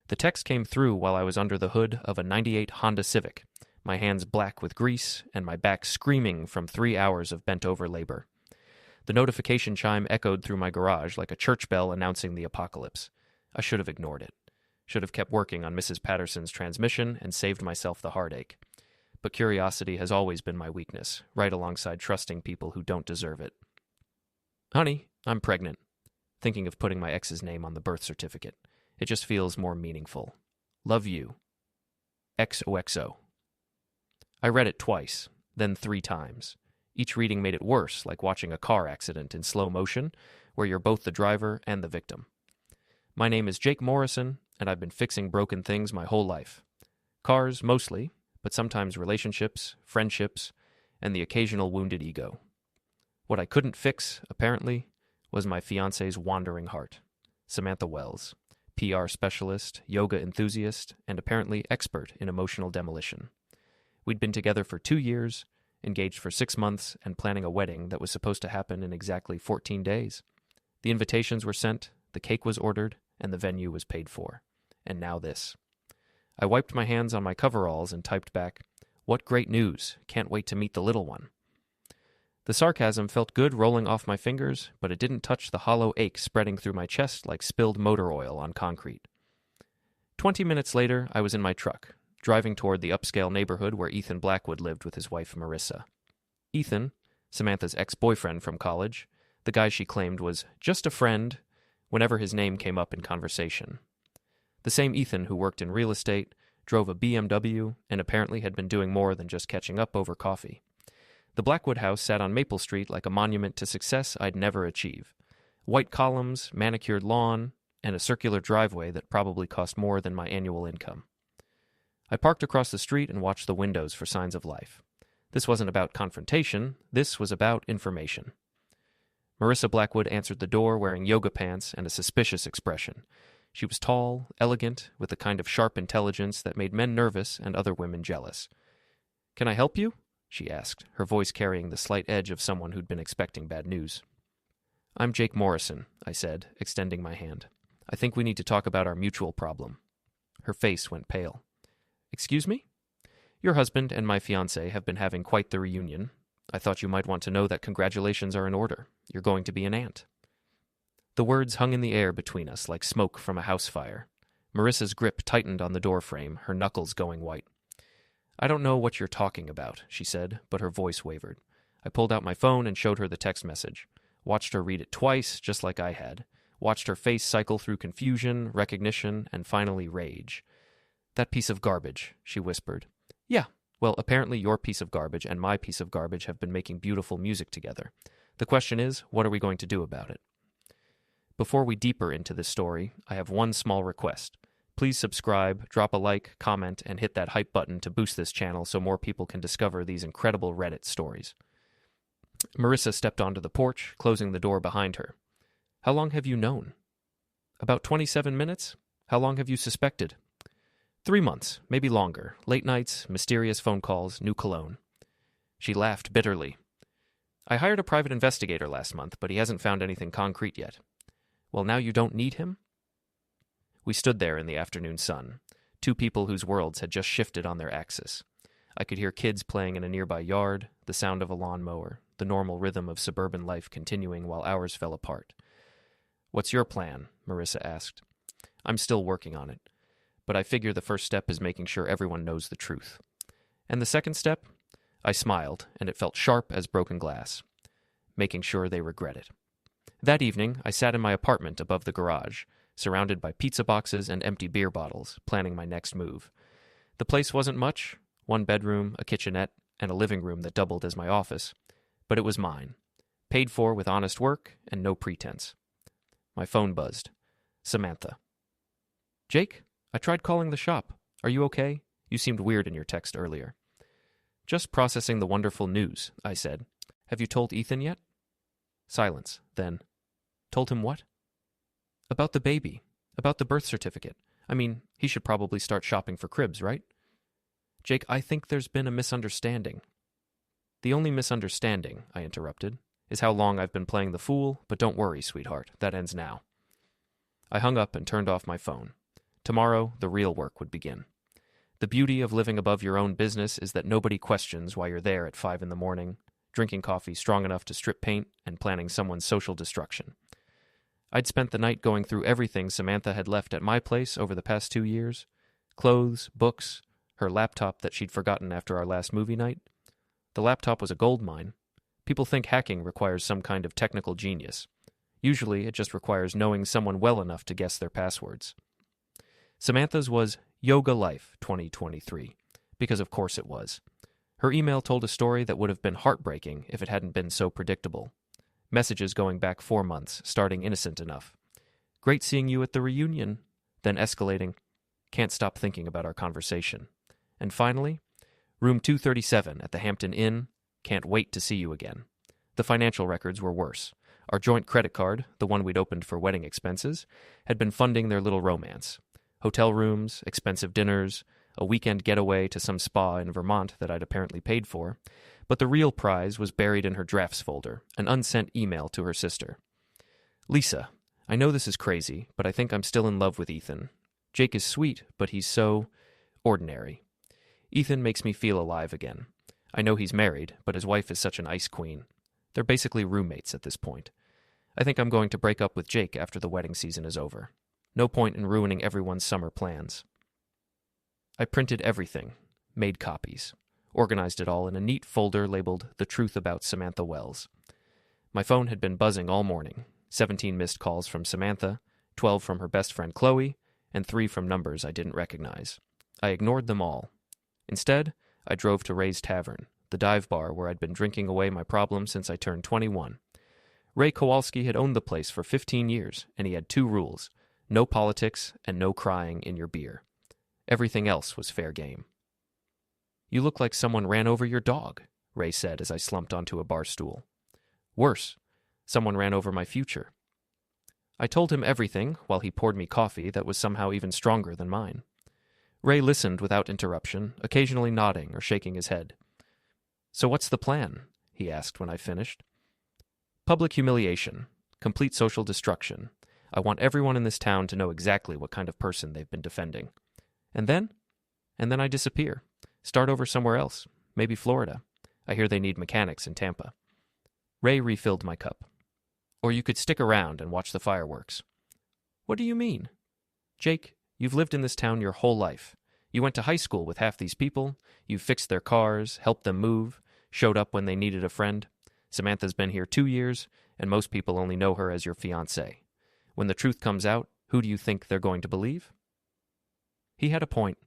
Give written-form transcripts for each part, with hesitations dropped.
The text came through while I was under the hood of a '98 Honda Civic, my hands black with grease and my back screaming from 3 hours of bent-over labor. The notification chime echoed through my garage like a church bell announcing the apocalypse. I should have ignored it. Should have kept working on Mrs. Patterson's transmission and saved myself the heartache. But curiosity has always been my weakness, right alongside trusting people who don't deserve it. Honey, I'm pregnant. Thinking of putting my ex's name on the birth certificate. It just feels more meaningful. Love you. XOXO. I read it twice, then 3 times. Each reading made it worse, like watching a car accident in slow motion, where you're both the driver and the victim. My name is Jake Morrison, and I've been fixing broken things my whole life. Cars, mostly, but sometimes relationships, friendships, and the occasional wounded ego. What I couldn't fix, apparently, was my fiancée's wandering heart. Samantha Wells, PR specialist, yoga enthusiast, and apparently expert in emotional demolition. We'd been together for 2 years, engaged for 6 months, and planning a wedding that was supposed to happen in exactly 14 days. The invitations were sent, the cake was ordered, and the venue was paid for. And now this. I wiped my hands on my coveralls and typed back, "What great news. Can't wait to meet the little one." The sarcasm felt good rolling off my fingers, but it didn't touch the hollow ache spreading through my chest like spilled motor oil on concrete. 20 minutes later, I was in my truck, driving toward the upscale neighborhood where Ethan Blackwood lived with his wife Marissa. Ethan, Samantha's ex-boyfriend from college, the guy she claimed was just a friend whenever his name came up in conversation. The same Ethan who worked in real estate, drove a BMW, and apparently had been doing more than just catching up over coffee. The Blackwood house sat on Maple Street like a monument to success I'd never achieve. White columns, manicured lawn, and a circular driveway that probably cost more than my annual income. I parked across the street and watched the windows for signs of life. This wasn't about confrontation, this was about information. Marissa Blackwood answered the door wearing yoga pants and a suspicious expression. She was tall, elegant, with the kind of sharp intelligence that made men nervous and other women jealous. "Can I help you?" she asked, her voice carrying the slight edge of someone who'd been expecting bad news. "I'm Jake Morrison," I said, extending my hand. "I think we need to talk about our mutual problem." Her face went pale. "Excuse me? Your husband and my fiancée have been having quite the reunion. I thought you might want to know that congratulations are in order. You're going to be an aunt." The words hung in the air between us like smoke from a house fire. Marissa's grip tightened on the doorframe, her knuckles going white. "I don't know what you're talking about," she said, but her voice wavered. I pulled out my phone and showed her the text message. Watched her read it twice, just like I had. Watched her face cycle through confusion, recognition, and finally rage. "That piece of garbage," she whispered. "Yeah, well, apparently your piece of garbage and my piece of garbage have been making beautiful music together. The question is, what are we going to do about it?" Before we deeper into this story, I have one small request. Please subscribe, drop a like, comment, and hit that hype button to boost this channel so more people can discover these incredible Reddit stories. Marissa stepped onto the porch, closing the door behind her. "How long have you known?" "About 27 minutes. How long have you suspected?" 3 months, maybe longer. Late nights, mysterious phone calls, new cologne." She laughed bitterly. "I hired a private investigator last month, but he hasn't found anything concrete yet." "Well, now you don't need him?" We stood there in the afternoon sun, 2 people whose worlds had just shifted on their axis. I could hear kids playing in a nearby yard, the sound of a lawnmower, the normal rhythm of suburban life continuing while ours fell apart. "What's your plan?" Marissa asked. "I'm still working on it, but I figure the first step is making sure everyone knows the truth." "And the second step?" I smiled, and it felt sharp as broken glass. "Making sure they regret it." That evening, I sat in my apartment above the garage, surrounded by pizza boxes and empty beer bottles, planning my next move. The place wasn't much, 1 bedroom, a kitchenette, and a living room that doubled as my office, but it was mine, paid for with honest work and no pretense. My phone buzzed. Samantha. "Jake, I tried calling the shop. Are you okay? You seemed weird in your text earlier." "Just processing the wonderful news," I said. "Have you told Ethan yet?" Silence. Then, "Told him what?" "About the baby. About the birth certificate. I mean, he should probably start shopping for cribs, right?" "Jake, I think there's been a misunderstanding." "The only misunderstanding," I interrupted, "is how long I've been playing the fool, but don't worry, sweetheart, that ends now." I hung up and turned off my phone. Tomorrow, the real work would begin. The beauty of living above your own business is that nobody questions why you're there at 5 a.m, drinking coffee strong enough to strip paint and planning someone's social destruction. I'd spent the night going through everything Samantha had left at my place over the past 2 years. Clothes, books, her laptop that she'd forgotten after our last movie night. The laptop was a gold mine. People think hacking requires some kind of technical genius. Usually, it just requires knowing someone well enough to guess their passwords. Samantha's was Yoga Life 2023, because of course it was. Her email told a story that would have been heartbreaking if it hadn't been so predictable. Messages going back 4 months, starting innocent enough. Great seeing you at the reunion, then escalating. Can't stop thinking about our conversation. And finally, room 237 at the Hampton Inn. Can't wait to see you again. The financial records were worse. Our joint credit card, the one we'd opened for wedding expenses, had been funding their little romance. Hotel rooms, expensive dinners, a weekend getaway to some spa in Vermont that I'd apparently paid for. But the real prize was buried in her drafts folder, an unsent email to her sister. Lisa, I know this is crazy, but I think I'm still in love with Ethan. Jake is sweet, but he's so ordinary. Ethan makes me feel alive again. I know he's married, but his wife is such an ice queen. They're basically roommates at this point. I think I'm going to break up with Jake after the wedding season is over. No point in ruining everyone's summer plans. I printed everything, made copies, organized it all in a neat folder labeled The Truth About Samantha Wells. My phone had been buzzing all morning, 17 missed calls from Samantha, 12 from her best friend Chloe, and 3 from numbers I didn't recognize. I ignored them all. Instead, I drove to Ray's Tavern, the dive bar where I'd been drinking away my problems since I turned 21. Ray Kowalski had owned the place for 15 years, and he had 2 rules: no politics and no crying in your beer. Everything else was fair game. You look like someone ran over your dog, Ray said as I slumped onto a bar stool. Worse, someone ran over my future. I told him everything while he poured me coffee that was somehow even stronger than mine. Ray listened without interruption, occasionally nodding or shaking his head. So what's the plan? He asked when I finished. Public humiliation, complete social destruction. I want everyone in this town to know exactly what kind of person they've been defending. And then I disappear. Start over somewhere else, maybe Florida. I hear they need mechanics in Tampa. Ray refilled my cup. Or you could stick around and watch the fireworks. What do you mean? Jake, you've lived in this town your whole life. You went to high school with half these people. You fixed their cars, helped them move, showed up when they needed a friend. Samantha's been here 2 years, and most people only know her as your fiancée. When the truth comes out, who do you think they're going to believe? He had a point.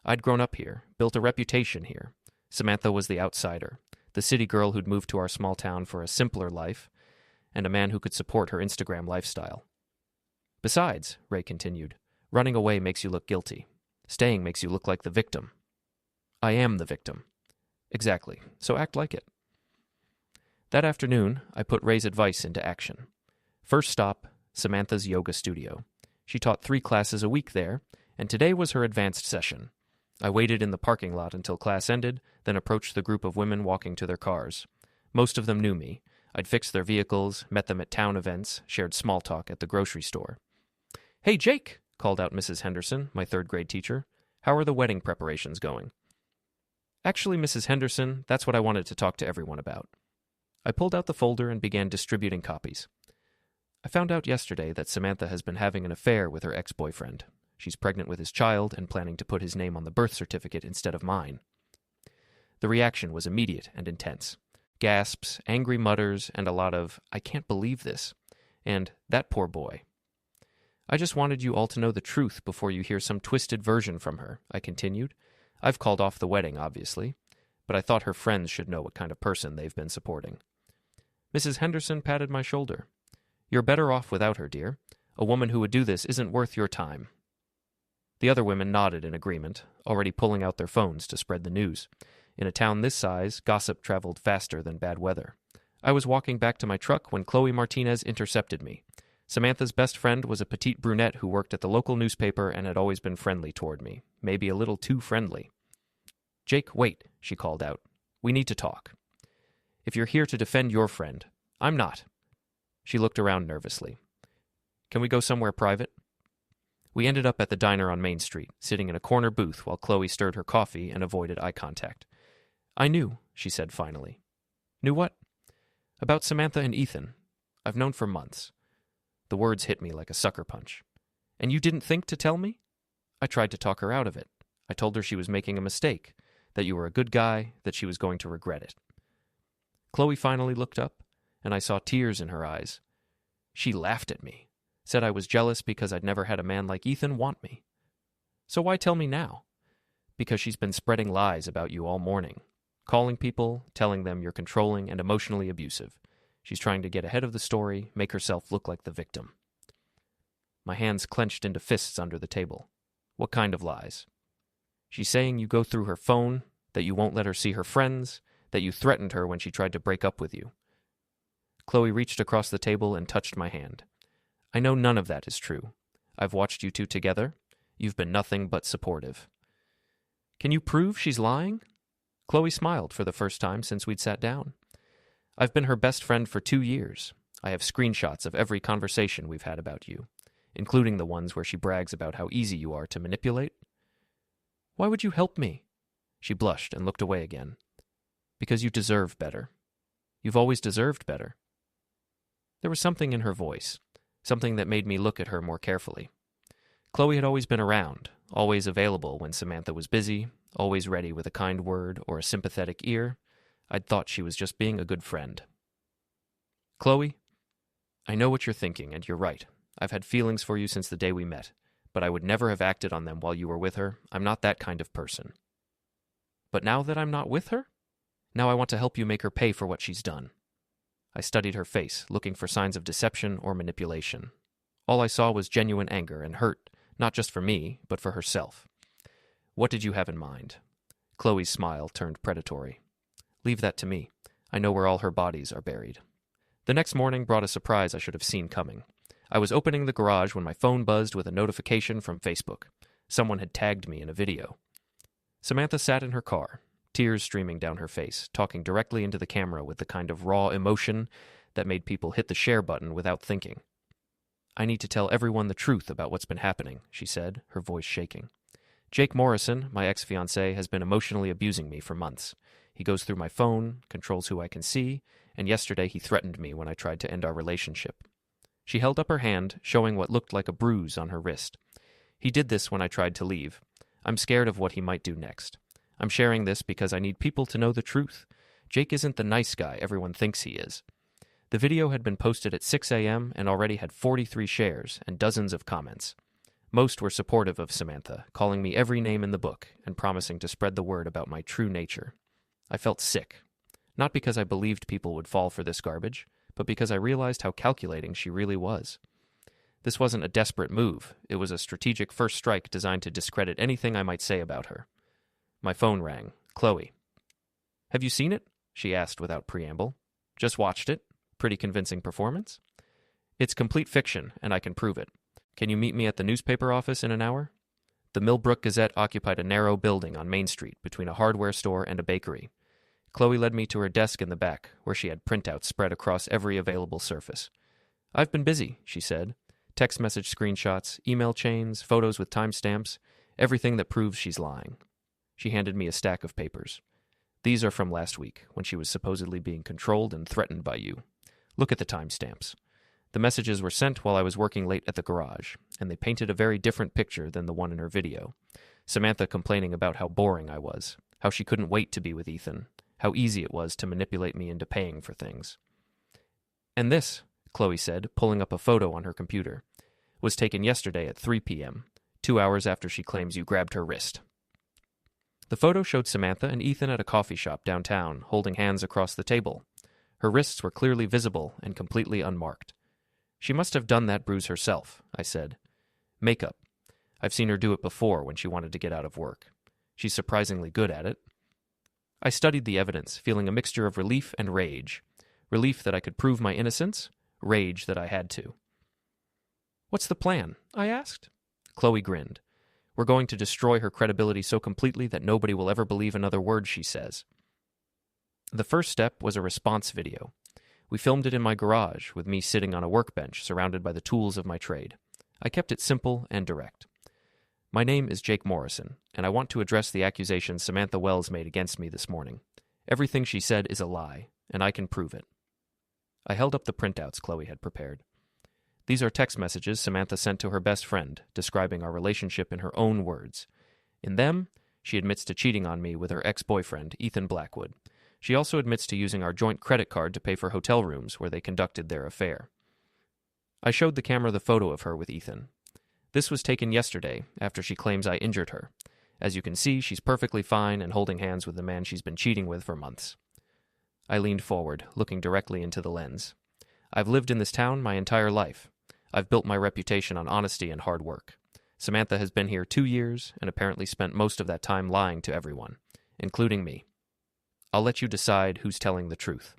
I'd grown up here, built a reputation here. Samantha was the outsider, the city girl who'd moved to our small town for a simpler life, and a man who could support her Instagram lifestyle. Besides, Ray continued, running away makes you look guilty. Staying makes you look like the victim. I am the victim. Exactly, so act like it. That afternoon, I put Ray's advice into action. First stop, Samantha's yoga studio. She taught 3 classes a week there, and today was her advanced session. I waited in the parking lot until class ended, then approached the group of women walking to their cars. Most of them knew me. I'd fixed their vehicles, met them at town events, shared small talk at the grocery store. Hey, Jake, called out Mrs. Henderson, my 3rd-grade teacher. How are the wedding preparations going? Actually, Mrs. Henderson, that's what I wanted to talk to everyone about. I pulled out the folder and began distributing copies. I found out yesterday that Samantha has been having an affair with her ex-boyfriend. She's pregnant with his child and planning to put his name on the birth certificate instead of mine. The reaction was immediate and intense. Gasps, angry mutters, and a lot of, I can't believe this, and that poor boy. I just wanted you all to know the truth before you hear some twisted version from her, I continued. I've called off the wedding, obviously, but I thought her friends should know what kind of person they've been supporting. Mrs. Henderson patted my shoulder. You're better off without her, dear. A woman who would do this isn't worth your time. The other women nodded in agreement, already pulling out their phones to spread the news. In a town this size, gossip traveled faster than bad weather. I was walking back to my truck when Chloe Martinez intercepted me. Samantha's best friend was a petite brunette who worked at the local newspaper and had always been friendly toward me, maybe a little too friendly. Jake, wait, she called out. We need to talk. If you're here to defend your friend, I'm not. She looked around nervously. Can we go somewhere private? We ended up at the diner on Main Street, sitting in a corner booth while Chloe stirred her coffee and avoided eye contact. "I knew," she said finally. "Knew what?" "About Samantha and Ethan. I've known for months." The words hit me like a sucker punch. "And you didn't think to tell me?" "I tried to talk her out of it. I told her she was making a mistake, that you were a good guy, that she was going to regret it." Chloe finally looked up, and I saw tears in her eyes. She laughed at me, said I was jealous because I'd never had a man like Ethan want me. "So why tell me now?" "Because she's been spreading lies about you all morning, calling people, telling them you're controlling and emotionally abusive. She's trying to get ahead of the story, make herself look like the victim." My hands clenched into fists under the table. "What kind of lies?" "She's saying you go through her phone, that you won't let her see her friends, that you threatened her when she tried to break up with you." Chloe reached across the table and touched my hand. "I know none of that is true. I've watched you two together. You've been nothing but supportive." "Can you prove she's lying?" Chloe smiled for the first time since we'd sat down. "I've been her best friend for 2 years. I have screenshots of every conversation we've had about you, including the ones where she brags about how easy you are to manipulate." "Why would you help me?" She blushed and looked away again. "Because you deserve better. You've always deserved better." There was something in her voice, something that made me look at her more carefully. Chloe had always been around, always available when Samantha was busy, always ready with a kind word or a sympathetic ear. I'd thought she was just being a good friend. "Chloe, I know what you're thinking, and you're right. I've had feelings for you since the day we met, but I would never have acted on them while you were with her. I'm not that kind of person." "But now that I'm not with her? Now I want to help you make her pay for what she's done." I studied her face, looking for signs of deception or manipulation. All I saw was genuine anger and hurt, not just for me, but for herself. "What did you have in mind?" Chloe's smile turned predatory. "Leave that to me. I know where all her bodies are buried." The next morning brought a surprise I should have seen coming. I was opening the garage when my phone buzzed with a notification from Facebook. Someone had tagged me in a video. Samantha sat in her car, tears streaming down her face, talking directly into the camera with the kind of raw emotion that made people hit the share button without thinking. "I need to tell everyone the truth about what's been happening," she said, her voice shaking. "Jake Morrison, my ex-fiancé, has been emotionally abusing me for months. He goes through my phone, controls who I can see, and yesterday he threatened me when I tried to end our relationship." She held up her hand, showing what looked like a bruise on her wrist. "He did this when I tried to leave. I'm scared of what he might do next. I'm sharing this because I need people to know the truth. Jake isn't the nice guy everyone thinks he is." The video had been posted at 6 a.m. and already had 43 shares and dozens of comments. Most were supportive of Samantha, calling me every name in the book and promising to spread the word about my true nature. I felt sick, not because I believed people would fall for this garbage, but because I realized how calculating she really was. This wasn't a desperate move. It was a strategic first strike designed to discredit anything I might say about her. My phone rang. "Chloe." "Have you seen it?" she asked without preamble. "Just watched it. Pretty convincing performance?" "It's complete fiction, and I can prove it. Can you meet me at the newspaper office in an hour?" The Millbrook Gazette occupied a narrow building on Main Street between a hardware store and a bakery. Chloe led me to her desk in the back, where she had printouts spread across every available surface. "I've been busy," she said. "Text message screenshots, email chains, photos with timestamps, everything that proves she's lying." She handed me a stack of papers. "These are from last week, when she was supposedly being controlled and threatened by you. Look at the timestamps. The messages were sent while I was working late at the garage, and they painted a very different picture than the one in her video. Samantha complaining about how boring I was, how she couldn't wait to be with Ethan, how easy it was to manipulate me into paying for things." "And this," Chloe said, pulling up a photo on her computer, "was taken yesterday at 3 p.m., 2 hours after she claims you grabbed her wrist." The photo showed Samantha and Ethan at a coffee shop downtown, holding hands across the table. Her wrists were clearly visible and completely unmarked. "She must have done that bruise herself," I said. "Makeup. I've seen her do it before when she wanted to get out of work. She's surprisingly good at it." I studied the evidence, feeling a mixture of relief and rage. Relief that I could prove my innocence, rage that I had to. "What's the plan?" I asked. Chloe grinned. "We're going to destroy her credibility so completely that nobody will ever believe another word she says." The first step was a response video. We filmed it in my garage, with me sitting on a workbench surrounded by the tools of my trade. I kept it simple and direct. My name is Jake Morrison, and I want to address the accusations Samantha Wells made against me this morning. Everything she said is a lie, and I can prove it. I held up the printouts Chloe had prepared. These are text messages Samantha sent to her best friend, describing our relationship in her own words. In them, she admits to cheating on me with her ex-boyfriend, Ethan Blackwood. She also admits to using our joint credit card to pay for hotel rooms where they conducted their affair. I showed the camera the photo of her with Ethan. This was taken yesterday, after she claims I injured her. As you can see, she's perfectly fine and holding hands with the man she's been cheating with for months. I leaned forward, looking directly into the lens. I've lived in this town my entire life. I've built my reputation on honesty and hard work. Samantha has been here 2 years and apparently spent most of that time lying to everyone, including me. I'll let you decide who's telling the truth.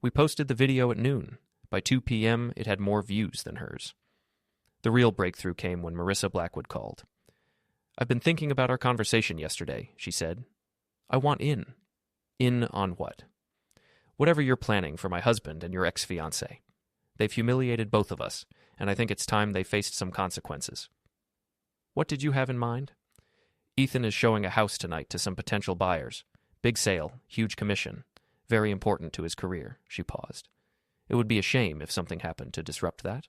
We posted the video at noon. By 2 p.m., it had more views than hers. The real breakthrough came when Marissa Blackwood called. I've been thinking about our conversation yesterday, she said. I want in. In on what? Whatever you're planning for my husband and your ex-fiancée. They've humiliated both of us, and I think it's time they faced some consequences. What did you have in mind? Ethan is showing a house tonight to some potential buyers. Big sale, huge commission. Very important to his career, she paused. It would be a shame if something happened to disrupt that.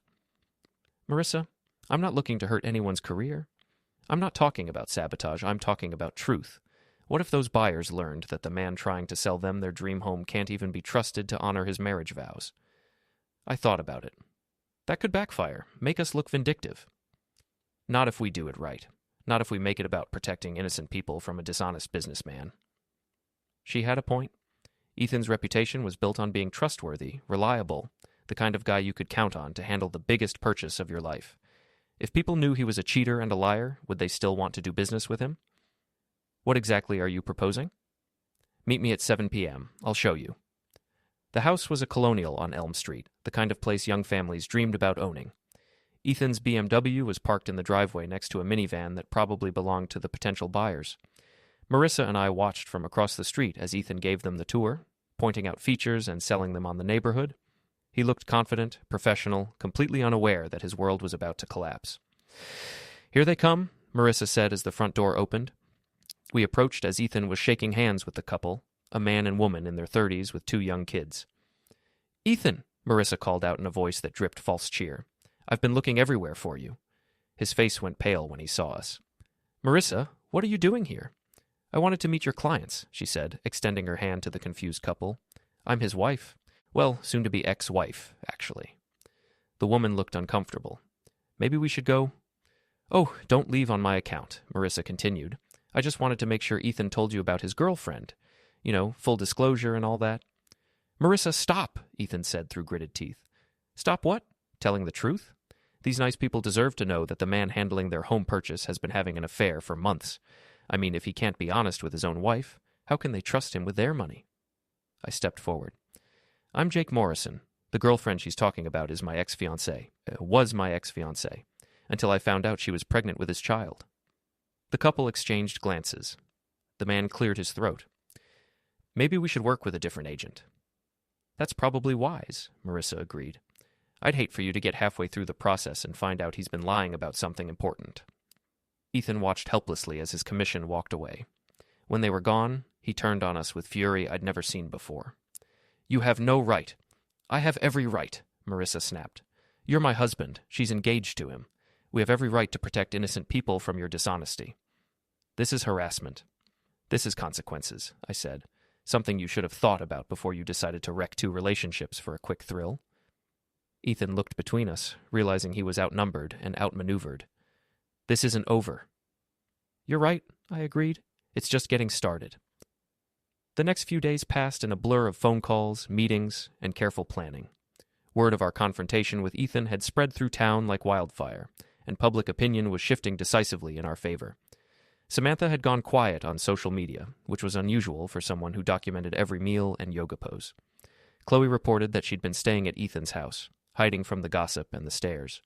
Marissa, I'm not looking to hurt anyone's career. I'm not talking about sabotage, I'm talking about truth. What if those buyers learned that the man trying to sell them their dream home can't even be trusted to honor his marriage vows? I thought about it. That could backfire, make us look vindictive. Not if we do it right. Not if we make it about protecting innocent people from a dishonest businessman. She had a point. Ethan's reputation was built on being trustworthy, reliable, the kind of guy you could count on to handle the biggest purchase of your life. If people knew he was a cheater and a liar, would they still want to do business with him? What exactly are you proposing? Meet me at 7 p.m. I'll show you. The house was a colonial on Elm Street, the kind of place young families dreamed about owning. Ethan's BMW was parked in the driveway next to a minivan that probably belonged to the potential buyers. Marissa and I watched from across the street as Ethan gave them the tour, pointing out features and selling them on the neighborhood. He looked confident, professional, completely unaware that his world was about to collapse. Here they come, Marissa said as the front door opened. We approached as Ethan was shaking hands with the couple, a man and woman in their 30s with 2 young kids. Ethan, Marissa called out in a voice that dripped false cheer. I've been looking everywhere for you. His face went pale when he saw us. Marissa, what are you doing here? I wanted to meet your clients, she said, extending her hand to the confused couple. I'm his wife. Well, soon-to-be ex-wife, actually. The woman looked uncomfortable. Maybe we should go? Oh, don't leave on my account, Marissa continued. I just wanted to make sure Ethan told you about his girlfriend. You know, full disclosure and all that. Marissa, stop, Ethan said through gritted teeth. Stop what? Telling the truth? These nice people deserve to know that the man handling their home purchase has been having an affair for months. I mean, if he can't be honest with his own wife, how can they trust him with their money? I stepped forward. I'm Jake Morrison. The girlfriend she's talking about is my ex-fiancée. Was my ex-fiancée. Until I found out she was pregnant with his child. The couple exchanged glances. The man cleared his throat. Maybe we should work with a different agent. That's probably wise, Marissa agreed. I'd hate for you to get halfway through the process and find out he's been lying about something important. Ethan watched helplessly as his commission walked away. When they were gone, he turned on us with fury I'd never seen before. You have no right. I have every right, Marissa snapped. You're my husband. She's engaged to him. We have every right to protect innocent people from your dishonesty. This is harassment. This is consequences, I said. Something you should have thought about before you decided to wreck 2 relationships for a quick thrill. Ethan looked between us, realizing he was outnumbered and outmaneuvered. This isn't over. You're right, I agreed. It's just getting started. The next few days passed in a blur of phone calls, meetings, and careful planning. Word of our confrontation with Ethan had spread through town like wildfire, and public opinion was shifting decisively in our favor. Samantha had gone quiet on social media, which was unusual for someone who documented every meal and yoga pose. Chloe reported that she'd been staying at Ethan's house, hiding from the gossip and the stares.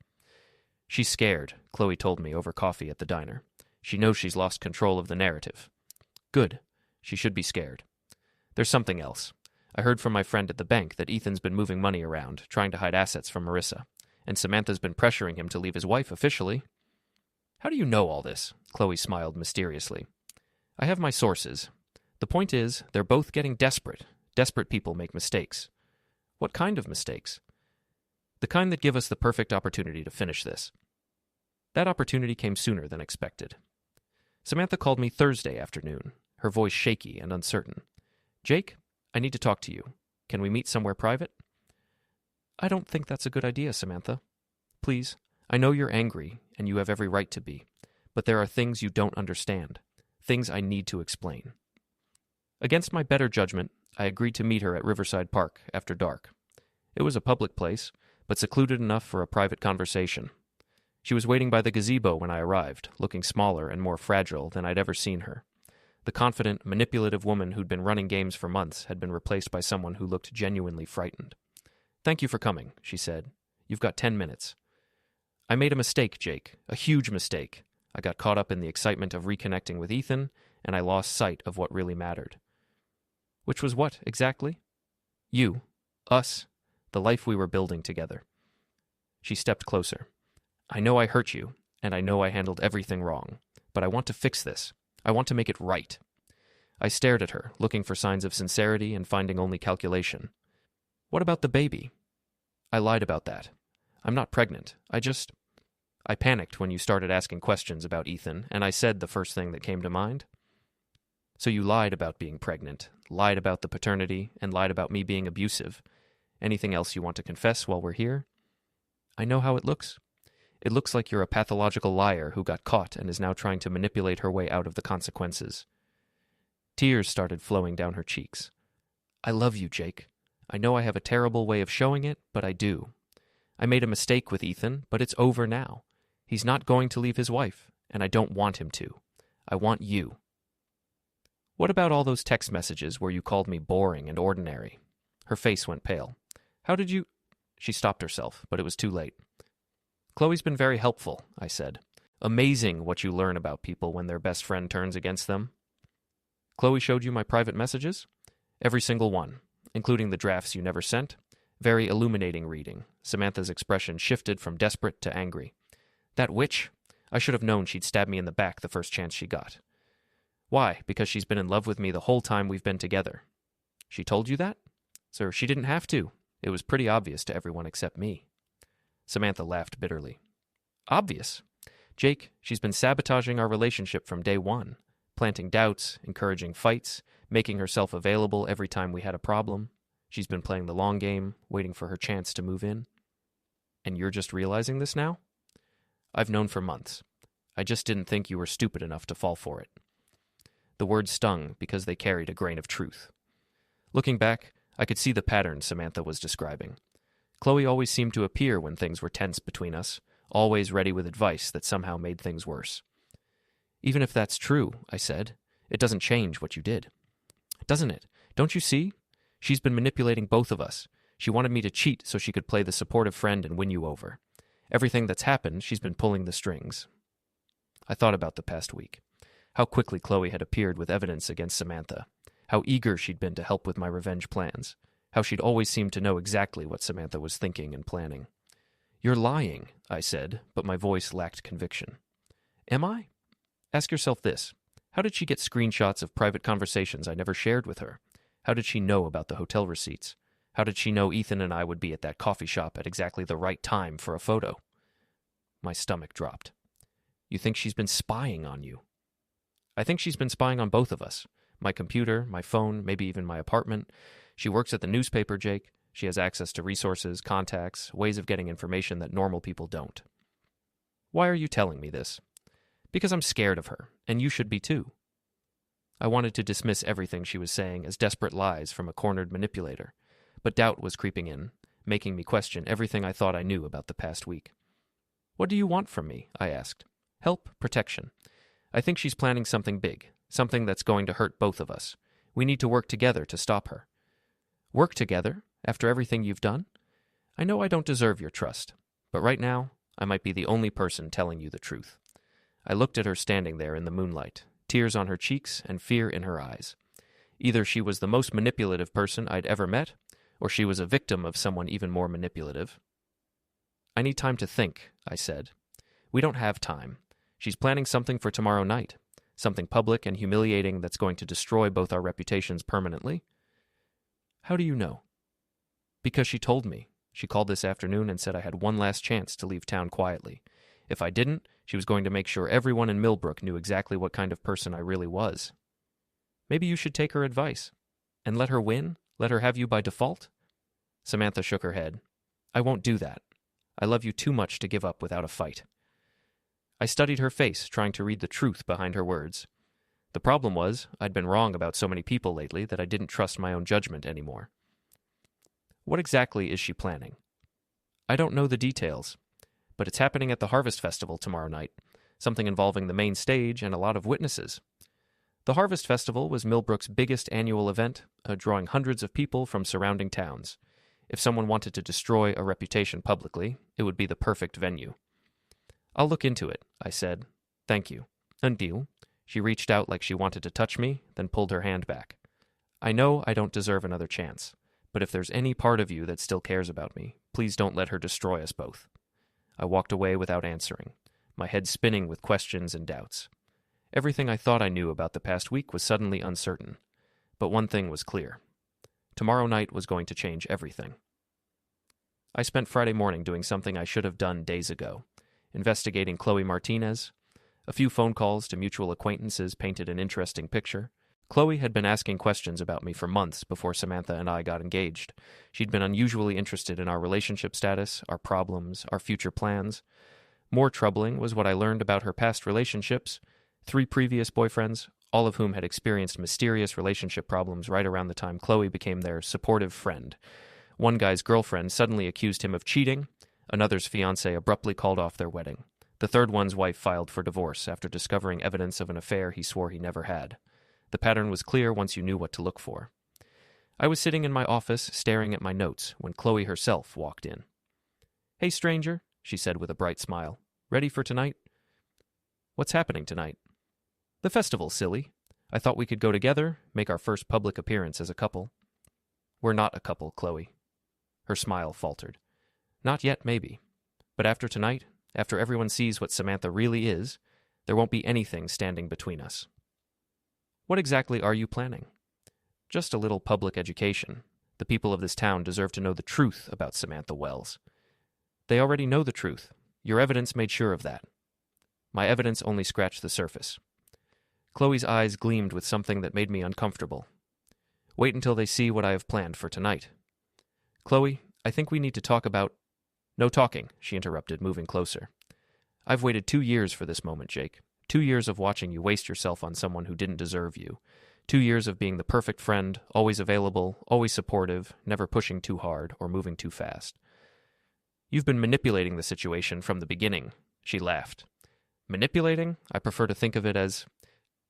She's scared, Chloe told me over coffee at the diner. She knows she's lost control of the narrative. Good. She should be scared. There's something else. I heard from my friend at the bank that Ethan's been moving money around, trying to hide assets from Marissa. and Samantha's been pressuring him to leave his wife officially. How do you know all this? Chloe smiled mysteriously. I have my sources. The point is, they're both getting desperate. Desperate people make mistakes. What kind of mistakes? The kind that give us the perfect opportunity to finish this. That opportunity came sooner than expected. Samantha called me Thursday afternoon, her voice shaky and uncertain. Jake, I need to talk to you. Can we meet somewhere private? I don't think that's a good idea, Samantha. Please, I know you're angry, and you have every right to be, but there are things you don't understand, things I need to explain. Against my better judgment, I agreed to meet her at Riverside Park after dark. It was a public place, but secluded enough for a private conversation. She was waiting by the gazebo when I arrived, looking smaller and more fragile than I'd ever seen her. The confident, manipulative woman who'd been running games for months had been replaced by someone who looked genuinely frightened. Thank you for coming, she said. You've got 10 minutes. I made a mistake, Jake, a huge mistake. I got caught up in the excitement of reconnecting with Ethan, and I lost sight of what really mattered. Which was what, exactly? You, us, the life we were building together. She stepped closer. I know I hurt you, and I know I handled everything wrong, but I want to fix this. I want to make it right. I stared at her, looking for signs of sincerity and finding only calculation. What about the baby? I lied about that. I'm not pregnant. I panicked when you started asking questions about Ethan, and I said the first thing that came to mind. So you lied about being pregnant, lied about the paternity, and lied about me being abusive. Anything else you want to confess while we're here? I know how it looks. It looks like you're a pathological liar who got caught and is now trying to manipulate her way out of the consequences. Tears started flowing down her cheeks. I love you, Jake. I know I have a terrible way of showing it, but I do. I made a mistake with Ethan, but it's over now. He's not going to leave his wife, and I don't want him to. I want you. What about all those text messages where you called me boring and ordinary? Her face went pale. How did you... She stopped herself, but it was too late. Chloe's been very helpful, I said. Amazing what you learn about people when their best friend turns against them. Chloe showed you my private messages? Every single one, including the drafts you never sent. Very illuminating reading. Samantha's expression shifted from desperate to angry. That witch? I should have known she'd stab me in the back the first chance she got. Why? Because she's been in love with me the whole time we've been together. She told you that? Sir, she didn't have to. It was pretty obvious to everyone except me. Samantha laughed bitterly. Obvious? Jake, she's been sabotaging our relationship from day one, planting doubts, encouraging fights, making herself available every time we had a problem. She's been playing the long game, waiting for her chance to move in. And you're just realizing this now? I've known for months. I just didn't think you were stupid enough to fall for it. The words stung because they carried a grain of truth. Looking back, I could see the pattern Samantha was describing. Chloe always seemed to appear when things were tense between us, always ready with advice that somehow made things worse. Even if that's true, I said, it doesn't change what you did. Doesn't it? Don't you see? She's been manipulating both of us. She wanted me to cheat so she could play the supportive friend and win you over. Everything that's happened, she's been pulling the strings. I thought about the past week. How quickly Chloe had appeared with evidence against Samantha. How eager she'd been to help with my revenge plans. How she'd always seemed to know exactly what Samantha was thinking and planning. You're lying, I said, but my voice lacked conviction. Am I? Ask yourself this. How did she get screenshots of private conversations I never shared with her? How did she know about the hotel receipts? How did she know Ethan and I would be at that coffee shop at exactly the right time for a photo? My stomach dropped. You think she's been spying on you? I think she's been spying on both of us. My computer, my phone, maybe even my apartment. She works at the newspaper, Jake. She has access to resources, contacts, ways of getting information that normal people don't. Why are you telling me this? Because I'm scared of her, and you should be too. I wanted to dismiss everything she was saying as desperate lies from a cornered manipulator, but doubt was creeping in, making me question everything I thought I knew about the past week. What do you want from me? I asked. Help, protection. I think she's planning something big, something that's going to hurt both of us. We need to work together to stop her. Work together? After everything you've done? I know I don't deserve your trust, but right now, I might be the only person telling you the truth. I looked at her standing there in the moonlight, tears on her cheeks and fear in her eyes. Either she was the most manipulative person I'd ever met, or she was a victim of someone even more manipulative. I need time to think, I said. We don't have time. She's planning something for tomorrow night. Something public and humiliating that's going to destroy both our reputations permanently. How do you know? Because she told me. She called this afternoon and said I had one last chance to leave town quietly. If I didn't, she was going to make sure everyone in Millbrook knew exactly what kind of person I really was. Maybe you should take her advice. And let her win? Let her have you by default? Samantha shook her head. I won't do that. I love you too much to give up without a fight. I studied her face, trying to read the truth behind her words. The problem was, I'd been wrong about so many people lately that I didn't trust my own judgment anymore. What exactly is she planning? I don't know the details, but it's happening at the Harvest Festival tomorrow night, something involving the main stage and a lot of witnesses. The Harvest Festival was Millbrook's biggest annual event, drawing hundreds of people from surrounding towns. If someone wanted to destroy a reputation publicly, it would be the perfect venue. I'll look into it, I said. Thank you. Un deal. She reached out like she wanted to touch me, then pulled her hand back. I know I don't deserve another chance, but if there's any part of you that still cares about me, please don't let her destroy us both. I walked away without answering, my head spinning with questions and doubts. Everything I thought I knew about the past week was suddenly uncertain, but one thing was clear. Tomorrow night was going to change everything. I spent Friday morning doing something I should have done days ago, investigating Chloe Martinez. A few phone calls to mutual acquaintances painted an interesting picture. Chloe had been asking questions about me for months before Samantha and I got engaged. She'd been unusually interested in our relationship status, our problems, our future plans. More troubling was what I learned about her past relationships. 3 previous boyfriends, all of whom had experienced mysterious relationship problems right around the time Chloe became their supportive friend. One guy's girlfriend suddenly accused him of cheating. Another's fiancée abruptly called off their wedding. The third one's wife filed for divorce after discovering evidence of an affair he swore he never had. The pattern was clear once you knew what to look for. I was sitting in my office staring at my notes when Chloe herself walked in. Hey, stranger, she said with a bright smile. Ready for tonight? What's happening tonight? The festival, silly. I thought we could go together, make our first public appearance as a couple. We're not a couple, Chloe. Her smile faltered. Not yet, maybe. But after tonight, after everyone sees what Samantha really is, there won't be anything standing between us. What exactly are you planning? Just a little public education. The people of this town deserve to know the truth about Samantha Wells. They already know the truth. Your evidence made sure of that. My evidence only scratched the surface. Chloe's eyes gleamed with something that made me uncomfortable. Wait until they see what I have planned for tonight. Chloe, I think we need to talk about... No talking, she interrupted, moving closer. I've waited 2 years for this moment, Jake. 2 years of watching you waste yourself on someone who didn't deserve you. 2 years of being the perfect friend, always available, always supportive, never pushing too hard or moving too fast. You've been manipulating the situation from the beginning, she laughed. Manipulating? I prefer to think of it as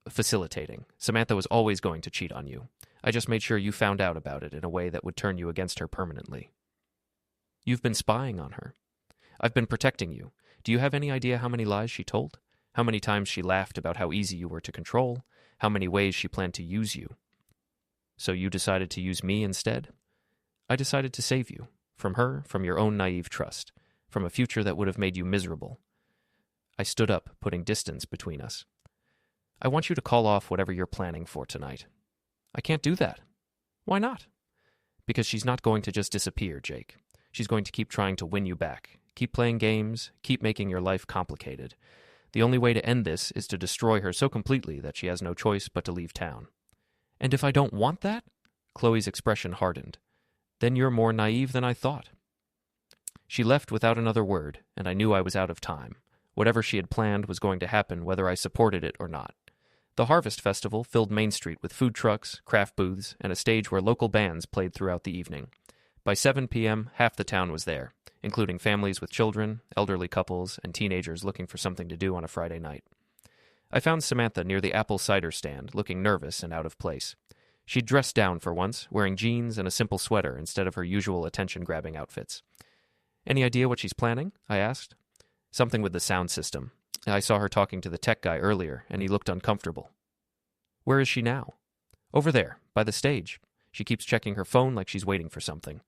facilitating. Samantha was always going to cheat on you. I just made sure you found out about it in a way that would turn you against her permanently. You've been spying on her. I've been protecting you. Do you have any idea how many lies she told? How many times she laughed about how easy you were to control? How many ways she planned to use you? So you decided to use me instead? I decided to save you. From her, from your own naive trust. From a future that would have made you miserable. I stood up, putting distance between us. I want you to call off whatever you're planning for tonight. I can't do that. Why not? Because she's not going to just disappear, Jake. She's going to keep trying to win you back. Keep playing games, keep making your life complicated. The only way to end this is to destroy her so completely that she has no choice but to leave town. And if I don't want that? Chloe's expression hardened. Then you're more naive than I thought. She left without another word, and I knew I was out of time. Whatever she had planned was going to happen whether I supported it or not. The Harvest Festival filled Main Street with food trucks, craft booths, and a stage where local bands played throughout the evening. By 7 p.m., half the town was there, including families with children, elderly couples, and teenagers looking for something to do on a Friday night. I found Samantha near the apple cider stand, looking nervous and out of place. She'd dressed down for once, wearing jeans and a simple sweater instead of her usual attention-grabbing outfits. Any idea what she's planning? I asked. Something with the sound system. I saw her talking to the tech guy earlier, and he looked uncomfortable. Where is she now? Over there, by the stage. She keeps checking her phone like she's waiting for something.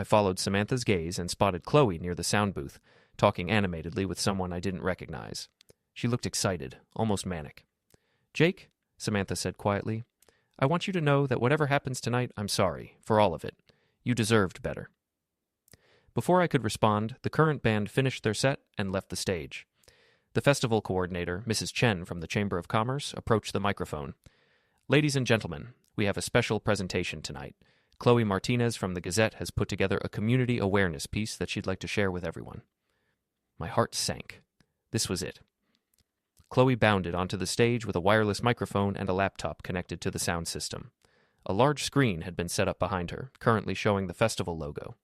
I followed Samantha's gaze and spotted Chloe near the sound booth, talking animatedly with someone I didn't recognize. She looked excited, almost manic. "Jake," Samantha said quietly, "I want you to know that whatever happens tonight, I'm sorry, for all of it. You deserved better." Before I could respond, the current band finished their set and left the stage. The festival coordinator, Mrs. Chen from the Chamber of Commerce, approached the microphone. "Ladies and gentlemen, we have a special presentation tonight. Chloe Martinez from the Gazette has put together a community awareness piece that she'd like to share with everyone." My heart sank. This was it. Chloe bounded onto the stage with a wireless microphone and a laptop connected to the sound system. A large screen had been set up behind her, currently showing the festival logo.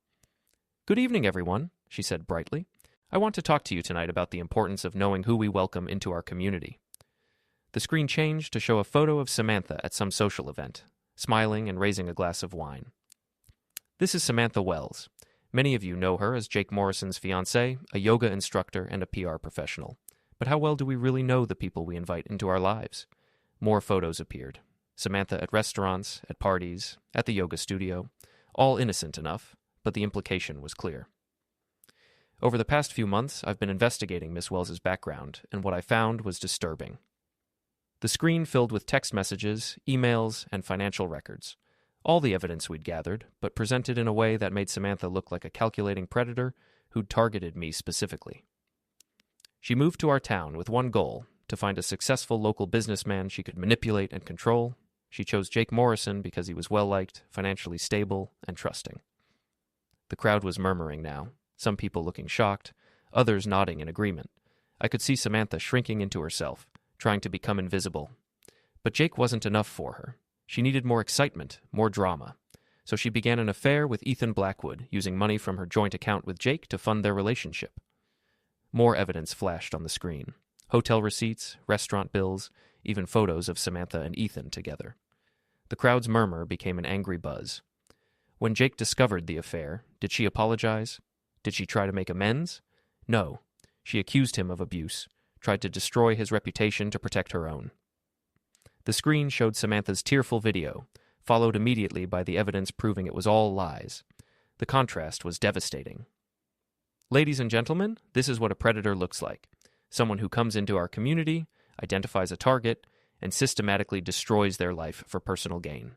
"Good evening, everyone," she said brightly. "I want to talk to you tonight about the importance of knowing who we welcome into our community." The screen changed to show a photo of Samantha at some social event, smiling and raising a glass of wine. This is Samantha Wells. Many of you know her as Jake Morrison's fiancée, a yoga instructor, and a PR professional. But how well do we really know the people we invite into our lives? More photos appeared. Samantha at restaurants, at parties, at the yoga studio. All innocent enough, but the implication was clear. Over the past few months, I've been investigating Miss Wells's background, and what I found was disturbing. The screen filled with text messages, emails, and financial records. All the evidence we'd gathered, but presented in a way that made Samantha look like a calculating predator who'd targeted me specifically. She moved to our town with one goal, to find a successful local businessman she could manipulate and control. She chose Jake Morrison because he was well-liked, financially stable, and trusting. The crowd was murmuring now, some people looking shocked, others nodding in agreement. I could see Samantha shrinking into herself, trying to become invisible. But Jake wasn't enough for her. She needed more excitement, more drama. So she began an affair with Ethan Blackwood, using money from her joint account with Jake to fund their relationship. More evidence flashed on the screen. Hotel receipts, restaurant bills, even photos of Samantha and Ethan together. The crowd's murmur became an angry buzz. When Jake discovered the affair, did she apologize? Did she try to make amends? No. She accused him of abuse, tried to destroy his reputation to protect her own. The screen showed Samantha's tearful video, followed immediately by the evidence proving it was all lies. The contrast was devastating. Ladies and gentlemen, this is what a predator looks like. Someone who comes into our community, identifies a target, and systematically destroys their life for personal gain.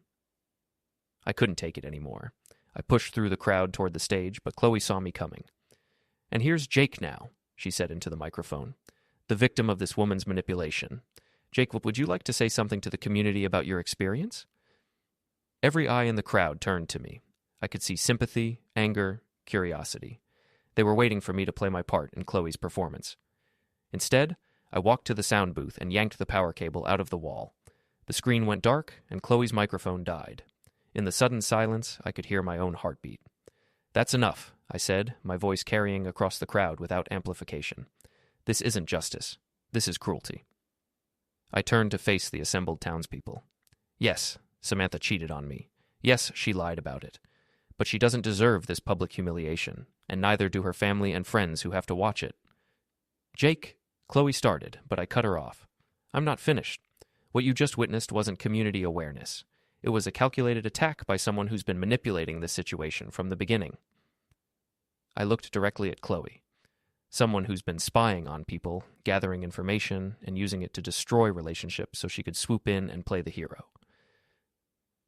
I couldn't take it anymore. I pushed through the crowd toward the stage, but Chloe saw me coming. "And here's Jake now," she said into the microphone, "the victim of this woman's manipulation. Jake, would you like to say something to the community about your experience?" Every eye in the crowd turned to me. I could see sympathy, anger, curiosity. They were waiting for me to play my part in Chloe's performance. Instead, I walked to the sound booth and yanked the power cable out of the wall. The screen went dark, and Chloe's microphone died. In the sudden silence, I could hear my own heartbeat. "That's enough," I said, my voice carrying across the crowd without amplification. "This isn't justice. This is cruelty." I turned to face the assembled townspeople. Yes, Samantha cheated on me. Yes, she lied about it. But she doesn't deserve this public humiliation, and neither do her family and friends who have to watch it. "Jake," Chloe started, but I cut her off. "I'm not finished. What you just witnessed wasn't community awareness. It was a calculated attack by someone who's been manipulating this situation from the beginning." I looked directly at Chloe. Someone who's been spying on people, gathering information, and using it to destroy relationships so she could swoop in and play the hero.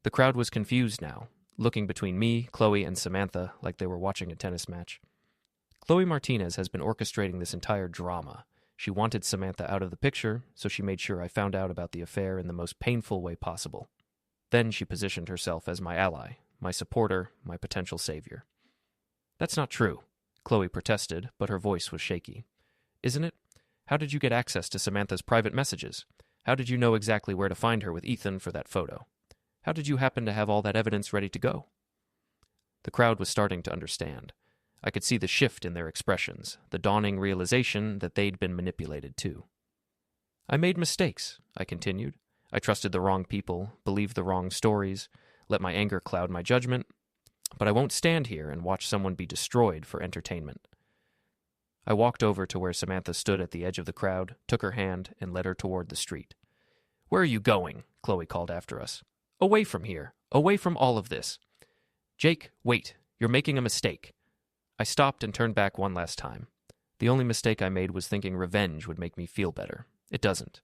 The crowd was confused now, looking between me, Chloe, and Samantha like they were watching a tennis match. Chloe Martinez has been orchestrating this entire drama. She wanted Samantha out of the picture, so she made sure I found out about the affair in the most painful way possible. Then she positioned herself as my ally, my supporter, my potential savior. "That's not true," Chloe protested, but her voice was shaky. "Isn't it? How did you get access to Samantha's private messages? How did you know exactly where to find her with Ethan for that photo? How did you happen to have all that evidence ready to go?" The crowd was starting to understand. I could see the shift in their expressions, the dawning realization that they'd been manipulated too. "I made mistakes," I continued. "I trusted the wrong people, believed the wrong stories, let my anger cloud my judgment. But I won't stand here and watch someone be destroyed for entertainment." I walked over to where Samantha stood at the edge of the crowd, took her hand, and led her toward the street. "Where are you going?" Chloe called after us. "Away from here. Away from all of this." "Jake, wait," You're making a mistake." I stopped and turned back one last time. The only mistake I made was thinking revenge would make me feel better. It doesn't.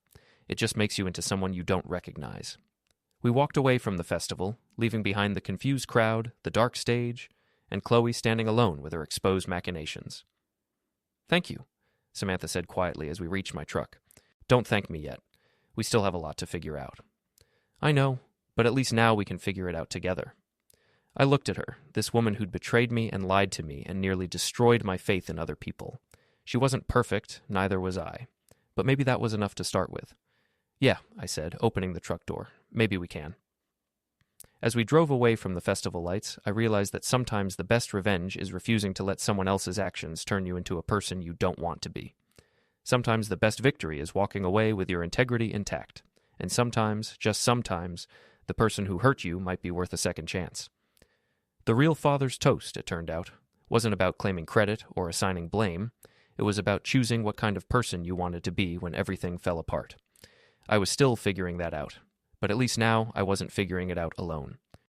It just makes you into someone you don't recognize. We walked away from the festival, leaving behind the confused crowd, the dark stage, and Chloe standing alone with her exposed machinations. "Thank you," Samantha said quietly as we reached my truck. "Don't thank me yet. We still have a lot to figure out." "I know, but at least now we can figure it out together." I looked at her, this woman who'd betrayed me and lied to me and nearly destroyed my faith in other people. She wasn't perfect, neither was I. But maybe that was enough to start with. "Yeah," I said, opening the truck door. "Maybe we can." As we drove away from the festival lights, I realized that sometimes the best revenge is refusing to let someone else's actions turn you into a person you don't want to be. Sometimes the best victory is walking away with your integrity intact. And sometimes, just sometimes, the person who hurt you might be worth a second chance. The real father's toast, it turned out, wasn't about claiming credit or assigning blame. It was about choosing what kind of person you wanted to be when everything fell apart. I was still figuring that out, but at least now I wasn't figuring it out alone.